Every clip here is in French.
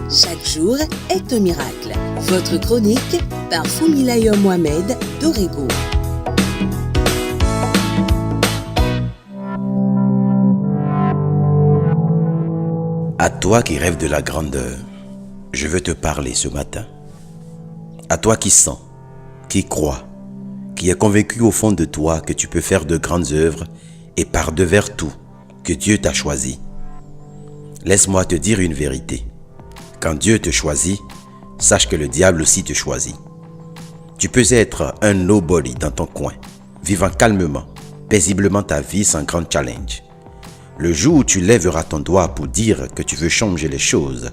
Chaque jour est un miracle. Votre chronique par Fumilayo Mohamed d'Orego. À toi qui rêves de la grandeur, je veux te parler ce matin. À toi qui sens, qui croit, qui est convaincu au fond de toi que tu peux faire de grandes œuvres et par-devers tout, que Dieu t'a choisi. Laisse-moi te dire une vérité. Quand Dieu te choisit, sache que le diable aussi te choisit. Tu peux être un nobody dans ton coin, vivant calmement, paisiblement ta vie sans grand challenge. Le jour où tu lèveras ton doigt pour dire que tu veux changer les choses,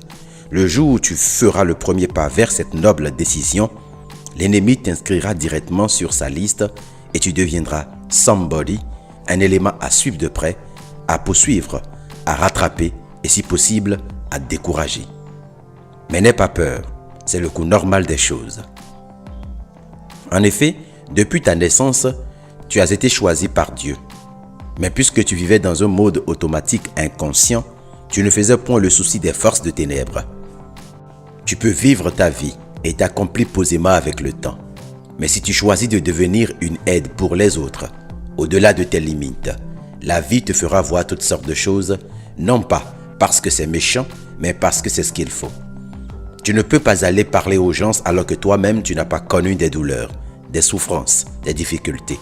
le jour où tu feras le premier pas vers cette noble décision, l'ennemi t'inscrira directement sur sa liste et tu deviendras somebody, un élément à suivre de près, à poursuivre, à rattraper et si possible, à décourager. Mais n'aie pas peur, c'est le cours normal des choses. En effet, depuis ta naissance, tu as été choisi par Dieu. Mais puisque tu vivais dans un mode automatique inconscient, tu ne faisais point le souci des forces de ténèbres. Tu peux vivre ta vie et t'accomplir posément avec le temps. Mais si tu choisis de devenir une aide pour les autres, au-delà de tes limites, la vie te fera voir toutes sortes de choses, non pas parce que c'est méchant, mais parce que c'est ce qu'il faut. Tu ne peux pas aller parler aux gens alors que toi-même tu n'as pas connu des douleurs, des souffrances, des difficultés.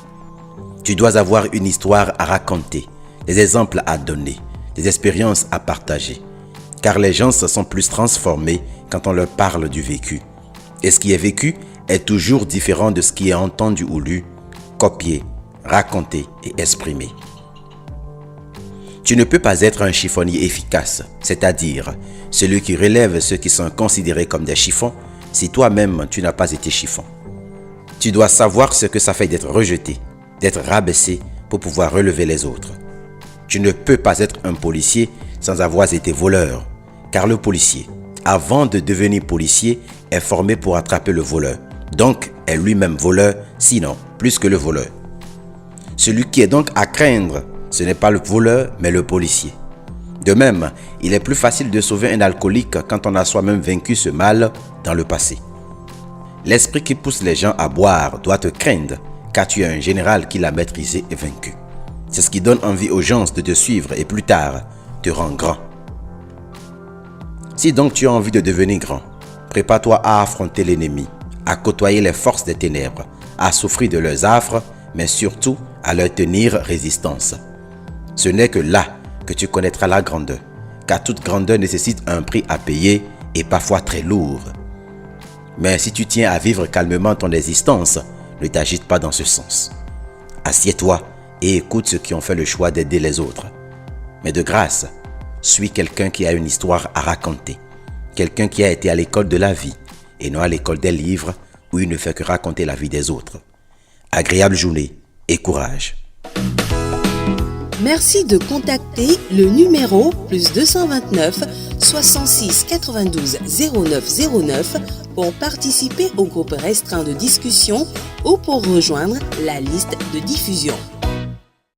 Tu dois avoir une histoire à raconter, des exemples à donner, des expériences à partager. Car les gens se sont plus transformés quand on leur parle du vécu. Et ce qui est vécu est toujours différent de ce qui est entendu ou lu, copié, raconté et exprimé. Tu ne peux pas être un chiffonnier efficace, c'est-à-dire celui qui relève ceux qui sont considérés comme des chiffons, si toi-même tu n'as pas été chiffon. Tu dois savoir ce que ça fait d'être rejeté, d'être rabaissé pour pouvoir relever les autres. Tu ne peux pas être un policier sans avoir été voleur, car le policier, avant de devenir policier, est formé pour attraper le voleur, donc est lui-même voleur, sinon plus que le voleur. Celui qui est donc à craindre, ce n'est pas le voleur, mais le policier. De même, il est plus facile de sauver un alcoolique quand on a soi-même vaincu ce mal dans le passé. L'esprit qui pousse les gens à boire doit te craindre, car tu es un général qui l'a maîtrisé et vaincu. C'est ce qui donne envie aux gens de te suivre et plus tard, te rend grand. Si donc tu as envie de devenir grand, prépare-toi à affronter l'ennemi, à côtoyer les forces des ténèbres, à souffrir de leurs affres, mais surtout à leur tenir résistance. Ce n'est que là que tu connaîtras la grandeur, car toute grandeur nécessite un prix à payer et parfois très lourd. Mais si tu tiens à vivre calmement ton existence, ne t'agite pas dans ce sens. Assieds-toi et écoute ceux qui ont fait le choix d'aider les autres. Mais de grâce, suis quelqu'un qui a une histoire à raconter, quelqu'un qui a été à l'école de la vie et non à l'école des livres où il ne fait que raconter la vie des autres. Agréable journée et courage. Merci de contacter le numéro +229 66 92 09 09 pour participer au groupe restreint de discussion ou pour rejoindre la liste de diffusion.